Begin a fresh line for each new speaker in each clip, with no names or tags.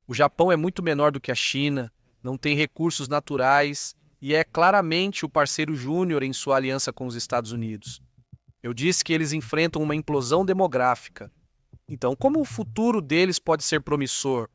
O Japão é muito menor do que a China, não tem recursos naturais e é claramente o parceiro júnior em sua aliança com os Estados Unidos. Eu disse que eles enfrentam uma implosão demográfica. Então, como o futuro deles pode ser promissor?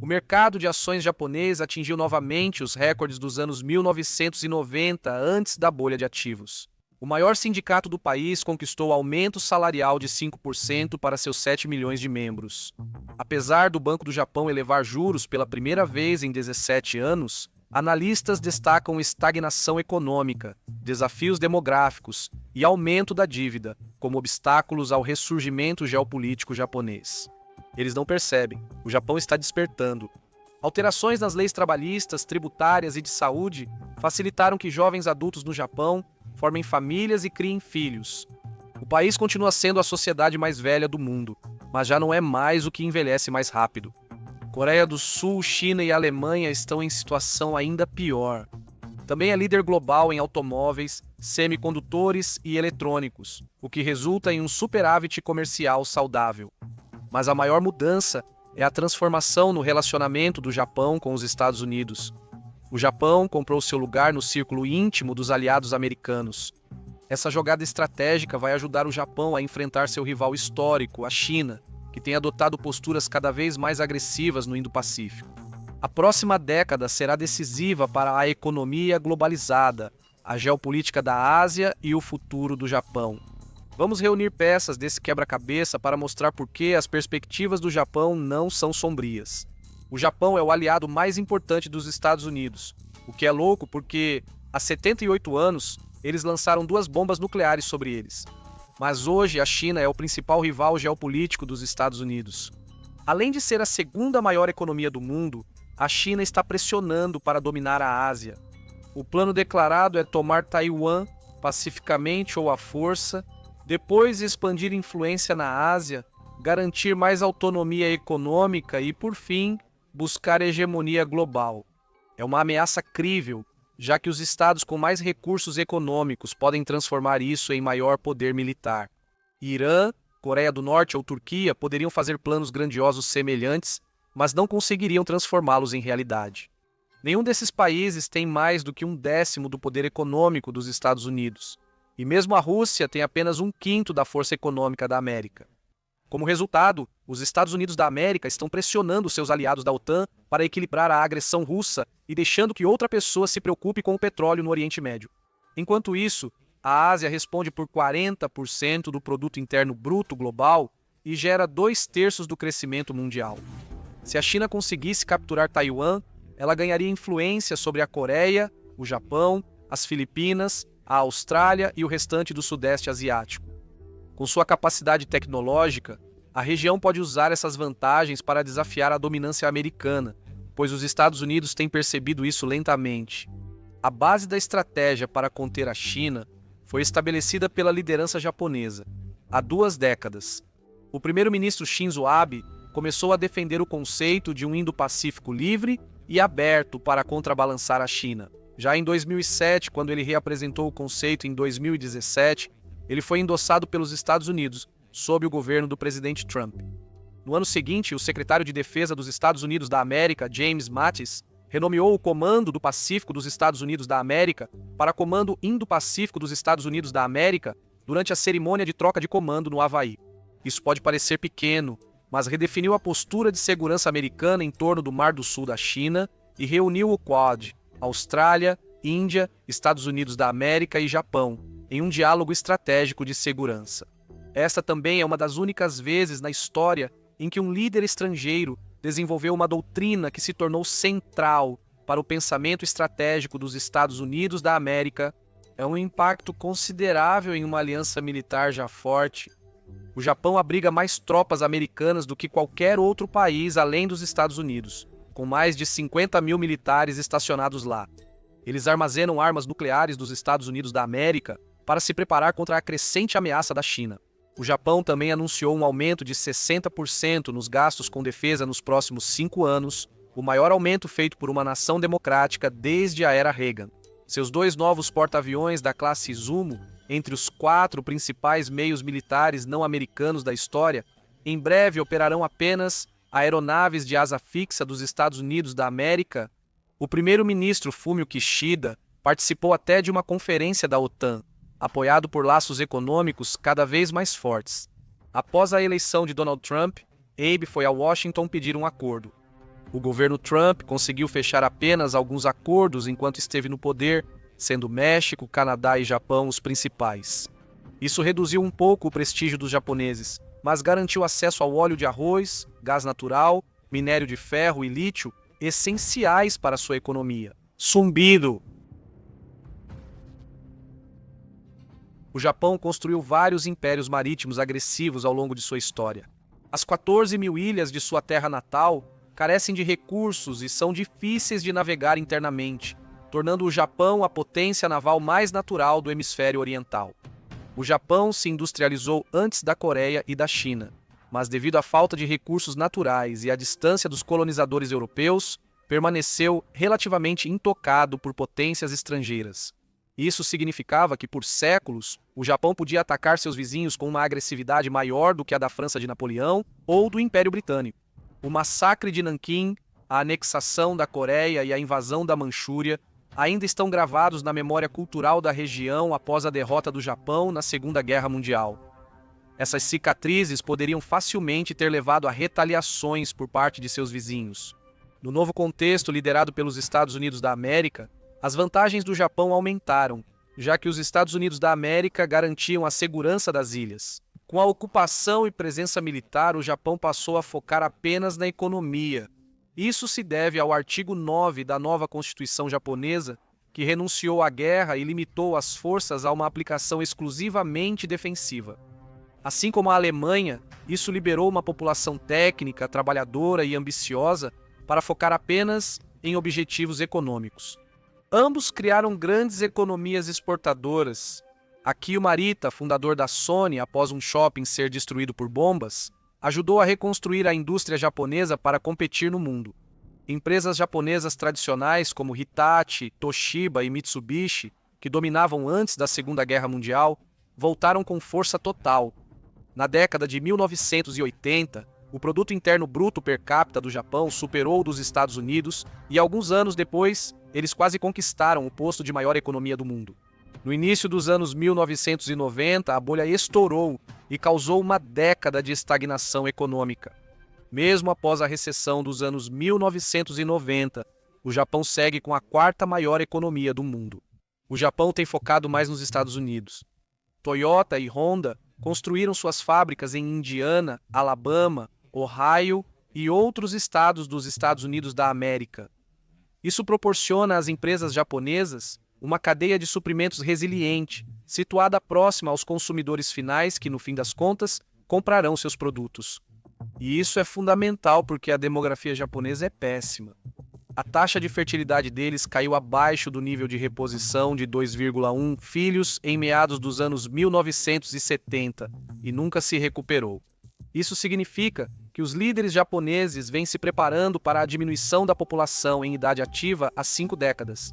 O mercado de ações japonês atingiu novamente os recordes dos anos 1990, antes da bolha de ativos. O maior sindicato do país conquistou aumento salarial de 5% para seus 7 milhões de membros. Apesar do Banco do Japão elevar juros pela primeira vez em 17 anos, analistas destacam estagnação econômica, desafios demográficos e aumento da dívida como obstáculos ao ressurgimento geopolítico japonês. Eles não percebem, o Japão está despertando. Alterações nas leis trabalhistas, tributárias e de saúde facilitaram que jovens adultos no Japão formem famílias e criem filhos. O país continua sendo a sociedade mais velha do mundo, mas já não é mais o que envelhece mais rápido. Coreia do Sul, China e Alemanha estão em situação ainda pior. Também é líder global em automóveis, semicondutores e eletrônicos, o que resulta em um superávit comercial saudável. Mas a maior mudança é a transformação no relacionamento do Japão com os Estados Unidos. O Japão comprou seu lugar no círculo íntimo dos aliados americanos. Essa jogada estratégica vai ajudar o Japão a enfrentar seu rival histórico, a China, que tem adotado posturas cada vez mais agressivas no Indo-Pacífico. A próxima década será decisiva para a economia globalizada, a geopolítica da Ásia e o futuro do Japão. Vamos reunir peças desse quebra-cabeça para mostrar por que as perspectivas do Japão não são sombrias. O Japão é o aliado mais importante dos Estados Unidos, o que é louco porque, há 78 anos, eles lançaram 2 bombas nucleares sobre eles. Mas hoje a China é o principal rival geopolítico dos Estados Unidos. Além de ser a segunda maior economia do mundo, a China está pressionando para dominar a Ásia. O plano declarado é tomar Taiwan pacificamente ou à força, depois expandir influência na Ásia, garantir mais autonomia econômica e, por fim, buscar hegemonia global. É uma ameaça crível, já que os estados com mais recursos econômicos podem transformar isso em maior poder militar. Irã, Coreia do Norte ou Turquia poderiam fazer planos grandiosos semelhantes, mas não conseguiriam transformá-los em realidade. Nenhum desses países tem mais do que 1/10 do poder econômico dos Estados Unidos, e mesmo a Rússia tem apenas 1/5 da força econômica da América. Como resultado, os Estados Unidos da América estão pressionando seus aliados da OTAN para equilibrar a agressão russa e deixando que outra pessoa se preocupe com o petróleo no Oriente Médio. Enquanto isso, a Ásia responde por 40% do produto interno bruto global e gera 2/3 do crescimento mundial. Se a China conseguisse capturar Taiwan, ela ganharia influência sobre a Coreia, o Japão, as Filipinas, a Austrália e o restante do Sudeste Asiático. Com sua capacidade tecnológica, a região pode usar essas vantagens para desafiar a dominância americana, pois os Estados Unidos têm percebido isso lentamente. A base da estratégia para conter a China foi estabelecida pela liderança japonesa, há 2 décadas. O primeiro-ministro Shinzo Abe começou a defender o conceito de um Indo-Pacífico livre e aberto para contrabalançar a China. Já em 2007, quando ele reapresentou o conceito em 2017, ele foi endossado pelos Estados Unidos, sob o governo do presidente Trump. No ano seguinte, o secretário de Defesa dos Estados Unidos da América, James Mattis, renomeou o Comando do Pacífico dos Estados Unidos da América para Comando Indo-Pacífico dos Estados Unidos da América durante a cerimônia de troca de comando no Havaí. Isso pode parecer pequeno, mas redefiniu a postura de segurança americana em torno do Mar do Sul da China e reuniu o Quad, Austrália, Índia, Estados Unidos da América e Japão, em um diálogo estratégico de segurança. Esta também é uma das únicas vezes na história em que um líder estrangeiro desenvolveu uma doutrina que se tornou central para o pensamento estratégico dos Estados Unidos da América. É um impacto considerável em uma aliança militar já forte. O Japão abriga mais tropas americanas do que qualquer outro país além dos Estados Unidos, com mais de 50 mil militares estacionados lá. Eles armazenam armas nucleares dos Estados Unidos da América para se preparar contra a crescente ameaça da China. O Japão também anunciou um aumento de 60% nos gastos com defesa nos próximos 5 anos, o maior aumento feito por uma nação democrática desde a era Reagan. Seus 2 novos porta-aviões da classe Izumo, entre os 4 principais meios militares não americanos da história, em breve operarão apenas aeronaves de asa fixa dos Estados Unidos da América, o primeiro-ministro Fumio Kishida participou até de uma conferência da OTAN, apoiado por laços econômicos cada vez mais fortes. Após a eleição de Donald Trump, Abe foi a Washington pedir um acordo. O governo Trump conseguiu fechar apenas alguns acordos enquanto esteve no poder, sendo México, Canadá e Japão os principais. Isso reduziu um pouco o prestígio dos japoneses, mas garantiu acesso ao óleo de arroz, gás natural, minério de ferro e lítio, essenciais para sua economia. Zumbido! O Japão construiu vários impérios marítimos agressivos ao longo de sua história. As 14 mil ilhas de sua terra natal carecem de recursos e são difíceis de navegar internamente, tornando o Japão a potência naval mais natural do hemisfério oriental. O Japão se industrializou antes da Coreia e da China, mas devido à falta de recursos naturais e à distância dos colonizadores europeus, permaneceu relativamente intocado por potências estrangeiras. Isso significava que, por séculos, o Japão podia atacar seus vizinhos com uma agressividade maior do que a da França de Napoleão ou do Império Britânico. O massacre de Nanquim, a anexação da Coreia e a invasão da Manchúria ainda estão gravados na memória cultural da região após a derrota do Japão na Segunda Guerra Mundial. Essas cicatrizes poderiam facilmente ter levado a retaliações por parte de seus vizinhos. No novo contexto liderado pelos Estados Unidos da América, as vantagens do Japão aumentaram, já que os Estados Unidos da América garantiam a segurança das ilhas. Com a ocupação e presença militar, o Japão passou a focar apenas na economia. Isso se deve ao artigo 9 da nova Constituição japonesa, que renunciou à guerra e limitou as forças a uma aplicação exclusivamente defensiva. Assim como a Alemanha, isso liberou uma população técnica, trabalhadora e ambiciosa para focar apenas em objetivos econômicos. Ambos criaram grandes economias exportadoras. Akio Marita, fundador da Sony após um shopping ser destruído por bombas, ajudou a reconstruir a indústria japonesa para competir no mundo. Empresas japonesas tradicionais como Hitachi, Toshiba e Mitsubishi, que dominavam antes da Segunda Guerra Mundial, voltaram com força total. Na década de 1980, o produto interno bruto per capita do Japão superou o dos Estados Unidos e, alguns anos depois, eles quase conquistaram o posto de maior economia do mundo. No início dos anos 1990, a bolha estourou e causou uma década de estagnação econômica. Mesmo após a recessão dos anos 1990, o Japão segue com a quarta maior economia do mundo. O Japão tem focado mais nos Estados Unidos. Toyota e Honda construíram suas fábricas em Indiana, Alabama, Ohio e outros estados dos Estados Unidos da América. Isso proporciona às empresas japonesas uma cadeia de suprimentos resiliente, situada próxima aos consumidores finais que, no fim das contas, comprarão seus produtos. E isso é fundamental porque a demografia japonesa é péssima. A taxa de fertilidade deles caiu abaixo do nível de reposição de 2,1 filhos em meados dos anos 1970 e nunca se recuperou. Isso significa que os líderes japoneses vêm se preparando para a diminuição da população em idade ativa há 5 décadas.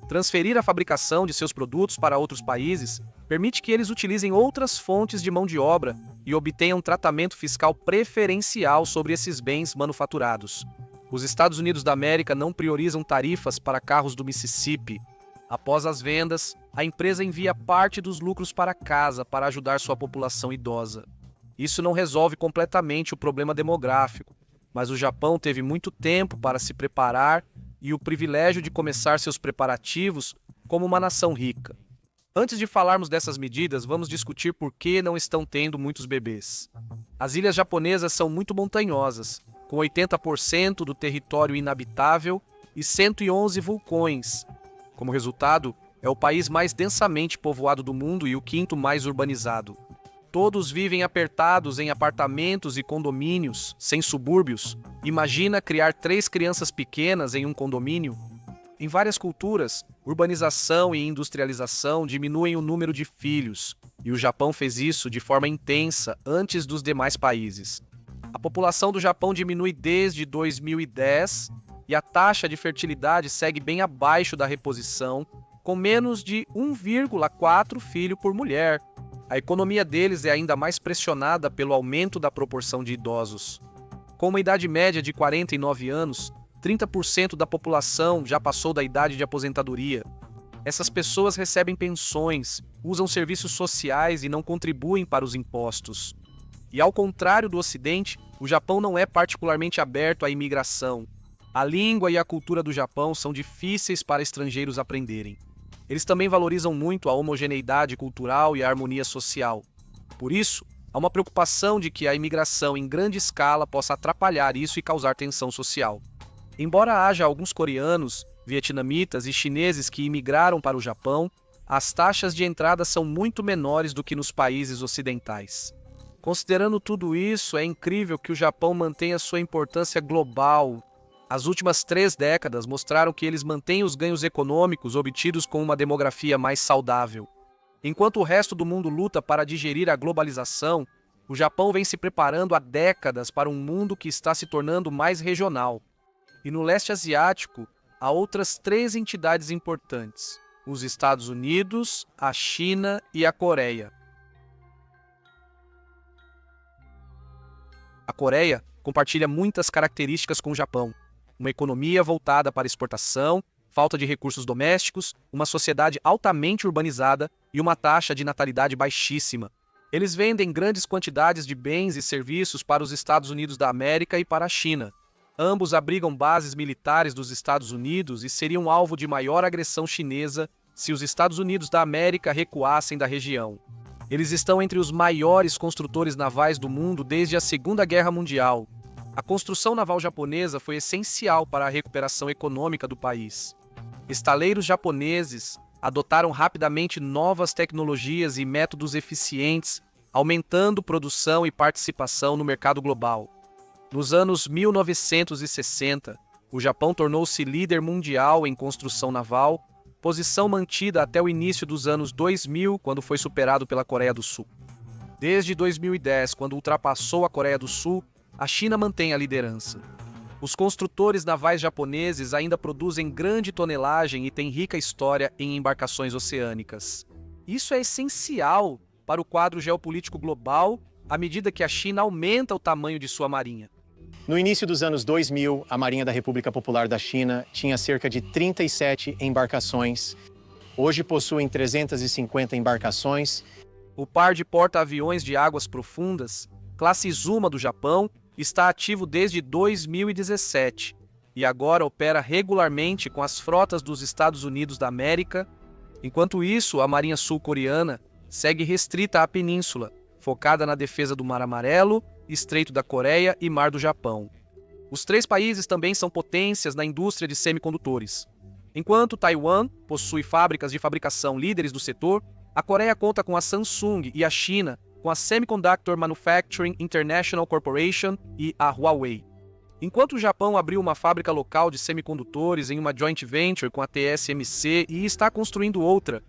Transferir a fabricação de seus produtos para outros países permite que eles utilizem outras fontes de mão de obra e obtenham tratamento fiscal preferencial sobre esses bens manufaturados. Os Estados Unidos da América não priorizam tarifas para carros do Mississippi. Após as vendas, a empresa envia parte dos lucros para casa para ajudar sua população idosa. Isso não resolve completamente o problema demográfico, mas o Japão teve muito tempo para se preparar e o privilégio de começar seus preparativos como uma nação rica. Antes de falarmos dessas medidas, vamos discutir por que não estão tendo muitos bebês. As ilhas japonesas são muito montanhosas, com 80% do território inabitável e 111 vulcões. Como resultado, é o país mais densamente povoado do mundo e o quinto mais urbanizado. Todos vivem apertados em apartamentos e condomínios, sem subúrbios. Imagina criar 3 crianças pequenas em um condomínio? Em várias culturas, urbanização e industrialização diminuem o número de filhos, e o Japão fez isso de forma intensa antes dos demais países. A população do Japão diminui desde 2010 e a taxa de fertilidade segue bem abaixo da reposição, com menos de 1,4 filho por mulher. A economia deles é ainda mais pressionada pelo aumento da proporção de idosos. Com uma idade média de 49 anos, 30% da população já passou da idade de aposentadoria. Essas pessoas recebem pensões, usam serviços sociais e não contribuem para os impostos. E ao contrário do Ocidente, o Japão não é particularmente aberto à imigração. A língua e a cultura do Japão são difíceis para estrangeiros aprenderem. Eles também valorizam muito a homogeneidade cultural e a harmonia social. Por isso, há uma preocupação de que a imigração em grande escala possa atrapalhar isso e causar tensão social. Embora haja alguns coreanos, vietnamitas e chineses que imigraram para o Japão, as taxas de entrada são muito menores do que nos países ocidentais. Considerando tudo isso, é incrível que o Japão mantenha sua importância global. As últimas 3 décadas mostraram que eles mantêm os ganhos econômicos obtidos com uma demografia mais saudável. Enquanto o resto do mundo luta para digerir a globalização, o Japão vem se preparando há décadas para um mundo que está se tornando mais regional. E no leste asiático, há outras 3 entidades importantes: os Estados Unidos, a China e a Coreia. A Coreia compartilha muitas características com o Japão: uma economia voltada para exportação, falta de recursos domésticos, uma sociedade altamente urbanizada e uma taxa de natalidade baixíssima. Eles vendem grandes quantidades de bens e serviços para os Estados Unidos da América e para a China. Ambos abrigam bases militares dos Estados Unidos e seriam alvo de maior agressão chinesa se os Estados Unidos da América recuassem da região. Eles estão entre os maiores construtores navais do mundo desde a Segunda Guerra Mundial. A construção naval japonesa foi essencial para a recuperação econômica do país. Estaleiros japoneses adotaram rapidamente novas tecnologias e métodos eficientes, aumentando produção e participação no mercado global. Nos anos 1960, o Japão tornou-se líder mundial em construção naval, posição mantida até o início dos anos 2000, quando foi superado pela Coreia do Sul. Desde 2010, quando ultrapassou a Coreia do Sul, a China mantém a liderança. Os construtores navais japoneses ainda produzem grande tonelagem e têm rica história em embarcações oceânicas. Isso é essencial para o quadro geopolítico global à medida que a China aumenta o tamanho de sua marinha.
No início dos anos 2000, a Marinha da República Popular da China tinha cerca de 37 embarcações. Hoje possuem 350 embarcações.
O par de porta-aviões de águas profundas, classe Izuma do Japão, está ativo desde 2017 e agora opera regularmente com as frotas dos Estados Unidos da América. Enquanto isso, a Marinha Sul-Coreana segue restrita à península, focada na defesa do Mar Amarelo, Estreito da Coreia e Mar do Japão. Os 3 países também são potências na indústria de semicondutores. Enquanto Taiwan possui fábricas de fabricação líderes do setor, a Coreia conta com a Samsung e a China com a Semiconductor Manufacturing International Corporation e a Huawei. Enquanto o Japão abriu uma fábrica local de semicondutores em uma joint venture com a TSMC e está construindo outra,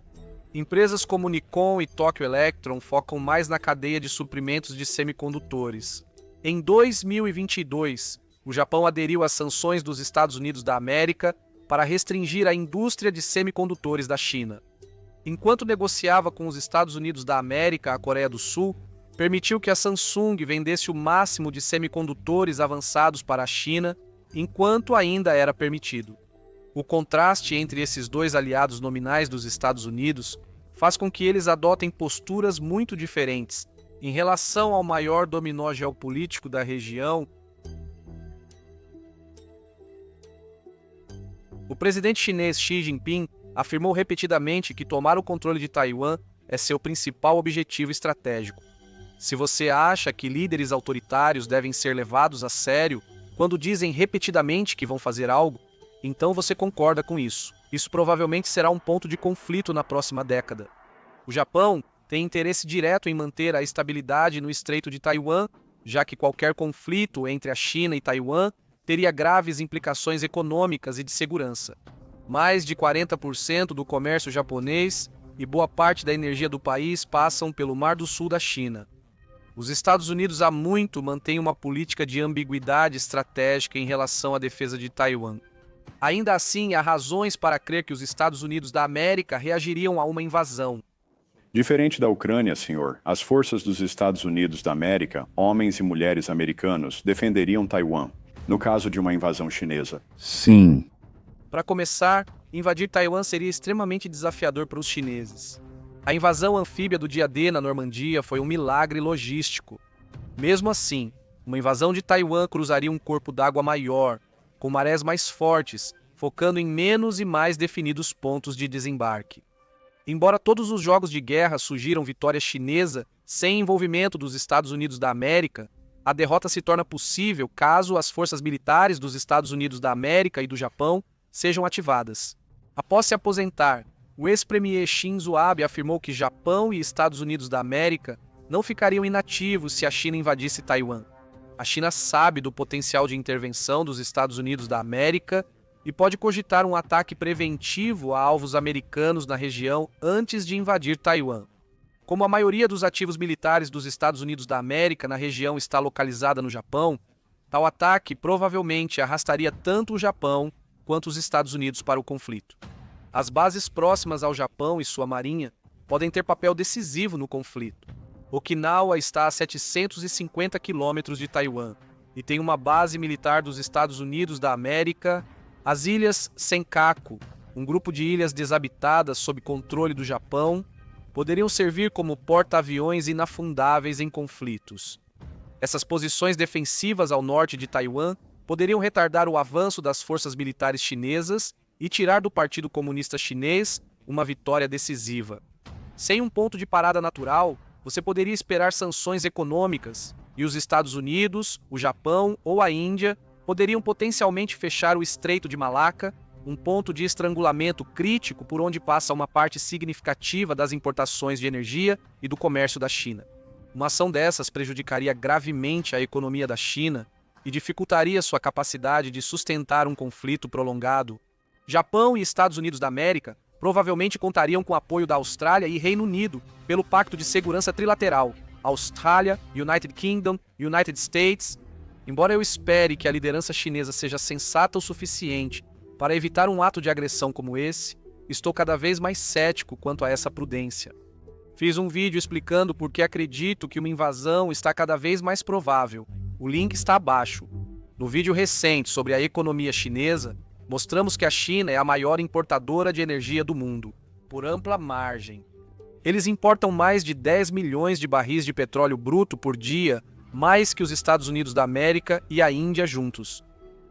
empresas como Nikon e Tokyo Electron focam mais na cadeia de suprimentos de semicondutores. Em 2022, o Japão aderiu às sanções dos Estados Unidos da América para restringir a indústria de semicondutores da China. Enquanto negociava com os Estados Unidos da América, a Coreia do Sul permitiu que a Samsung vendesse o máximo de semicondutores avançados para a China, enquanto ainda era permitido. O contraste entre esses 2 aliados nominais dos Estados Unidos faz com que eles adotem posturas muito diferentes em relação ao maior dominó geopolítico da região. O presidente chinês Xi Jinping afirmou repetidamente que tomar o controle de Taiwan é seu principal objetivo estratégico. Se você acha que líderes autoritários devem ser levados a sério quando dizem repetidamente que vão fazer algo, então você concorda com isso. Isso provavelmente será um ponto de conflito na próxima década. O Japão tem interesse direto em manter a estabilidade no Estreito de Taiwan, já que qualquer conflito entre a China e Taiwan teria graves implicações econômicas e de segurança. Mais de 40% do comércio japonês e boa parte da energia do país passam pelo Mar do Sul da China. Os Estados Unidos há muito mantêm uma política de ambiguidade estratégica em relação à defesa de Taiwan. Ainda assim, há razões para crer que os Estados Unidos da América reagiriam a uma invasão.
Diferente da Ucrânia, senhor, as forças dos Estados Unidos da América, homens e mulheres americanos, defenderiam Taiwan, no caso de uma invasão chinesa.
Sim.
Para começar, invadir Taiwan seria extremamente desafiador para os chineses. A invasão anfíbia do dia D na Normandia foi um milagre logístico. Mesmo assim, uma invasão de Taiwan cruzaria um corpo d'água maior, com marés mais fortes, focando em menos e mais definidos pontos de desembarque. Embora todos os jogos de guerra sugiram vitória chinesa sem envolvimento dos Estados Unidos da América, a derrota se torna possível caso as forças militares dos Estados Unidos da América e do Japão sejam ativadas. Após se aposentar, o ex-premier Shinzo Abe afirmou que Japão e Estados Unidos da América não ficariam inativos se a China invadisse Taiwan. A China sabe do potencial de intervenção dos Estados Unidos da América e pode cogitar um ataque preventivo a alvos americanos na região antes de invadir Taiwan. Como a maioria dos ativos militares dos Estados Unidos da América na região está localizada no Japão, tal ataque provavelmente arrastaria tanto o Japão quanto os Estados Unidos para o conflito. As bases próximas ao Japão e sua marinha podem ter papel decisivo no conflito. Okinawa está a 750 quilômetros de Taiwan e tem uma base militar dos Estados Unidos da América. As ilhas Senkaku, um grupo de ilhas desabitadas sob controle do Japão, poderiam servir como porta-aviões inafundáveis em conflitos. Essas posições defensivas ao norte de Taiwan poderiam retardar o avanço das forças militares chinesas e tirar do Partido Comunista Chinês uma vitória decisiva. Sem um ponto de parada natural, você poderia esperar sanções econômicas, e os Estados Unidos, o Japão ou a Índia poderiam potencialmente fechar o Estreito de Malaca, um ponto de estrangulamento crítico por onde passa uma parte significativa das importações de energia e do comércio da China. Uma ação dessas prejudicaria gravemente a economia da China e dificultaria sua capacidade de sustentar um conflito prolongado. Japão e Estados Unidos da América provavelmente contariam com o apoio da Austrália e Reino Unido pelo Pacto de Segurança Trilateral, Austrália, United Kingdom, United States. Embora eu espere que a liderança chinesa seja sensata o suficiente para evitar um ato de agressão como esse, estou cada vez mais cético quanto a essa prudência. Fiz um vídeo explicando por que acredito que uma invasão está cada vez mais provável. O link está abaixo. No vídeo recente sobre a economia chinesa, mostramos que a China é a maior importadora de energia do mundo, por ampla margem. Eles importam mais de 10 milhões de barris de petróleo bruto por dia, mais que os Estados Unidos da América e a Índia juntos.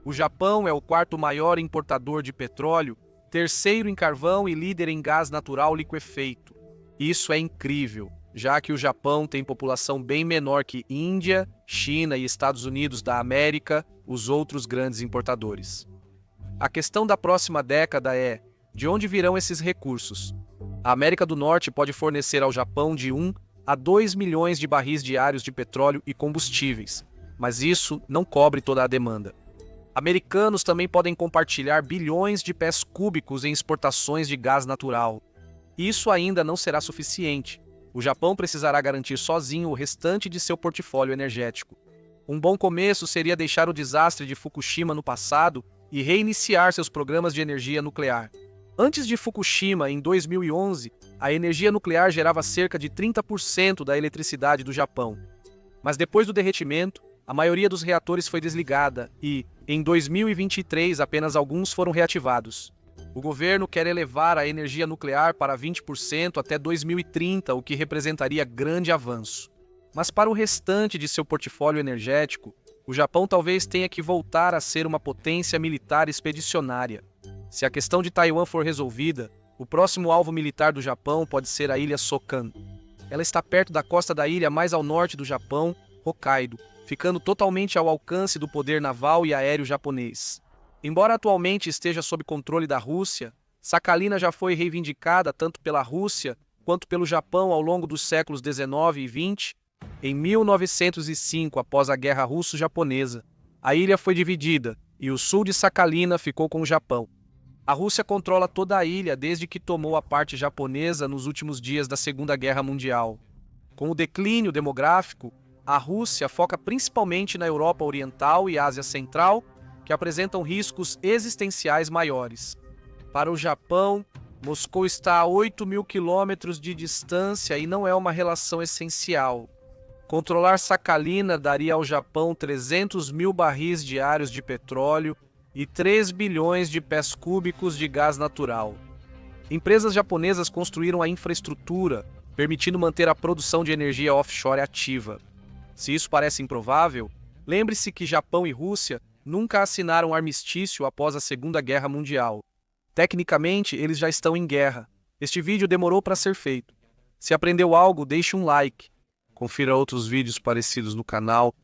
O Japão é o quarto maior importador de petróleo, terceiro em carvão e líder em gás natural liquefeito. Isso é incrível, já que o Japão tem população bem menor que Índia, China e Estados Unidos da América, os outros grandes importadores. A questão da próxima década é: de onde virão esses recursos? A América do Norte pode fornecer ao Japão de 1 a 2 milhões de barris diários de petróleo e combustíveis, mas isso não cobre toda a demanda. Americanos também podem compartilhar bilhões de pés cúbicos em exportações de gás natural. Isso ainda não será suficiente. O Japão precisará garantir sozinho o restante de seu portfólio energético. Um bom começo seria deixar o desastre de Fukushima no passado e reiniciar seus programas de energia nuclear. Antes de Fukushima, em 2011, a energia nuclear gerava cerca de 30% da eletricidade do Japão. Mas depois do derretimento, a maioria dos reatores foi desligada e, em 2023, apenas alguns foram reativados. O governo quer elevar a energia nuclear para 20% até 2030, o que representaria grande avanço. Mas para o restante de seu portfólio energético, o Japão talvez tenha que voltar a ser uma potência militar expedicionária. Se a questão de Taiwan for resolvida, o próximo alvo militar do Japão pode ser a ilha Sokan. Ela está perto da costa da ilha mais ao norte do Japão, Hokkaido, ficando totalmente ao alcance do poder naval e aéreo japonês. Embora atualmente esteja sob controle da Rússia, Sakhalina já foi reivindicada tanto pela Rússia quanto pelo Japão ao longo dos séculos XIX e XX. Em 1905, após a Guerra Russo-Japonesa, a ilha foi dividida e o sul de Sakhalina ficou com o Japão. A Rússia controla toda a ilha desde que tomou a parte japonesa nos últimos dias da Segunda Guerra Mundial. Com o declínio demográfico, a Rússia foca principalmente na Europa Oriental e Ásia Central, que apresentam riscos existenciais maiores. Para o Japão, Moscou está a 8.000 quilômetros de distância e não é uma relação essencial. Controlar Sakhalina daria ao Japão 300.000 barris diários de petróleo e 3 bilhões de pés cúbicos de gás natural. Empresas japonesas construíram a infraestrutura, permitindo manter a produção de energia offshore ativa. Se isso parece improvável, lembre-se que Japão e Rússia nunca assinaram um armistício após a Segunda Guerra Mundial. Tecnicamente, eles já estão em guerra. Este vídeo demorou para ser feito. Se aprendeu algo, deixe um like. Confira outros vídeos parecidos no canal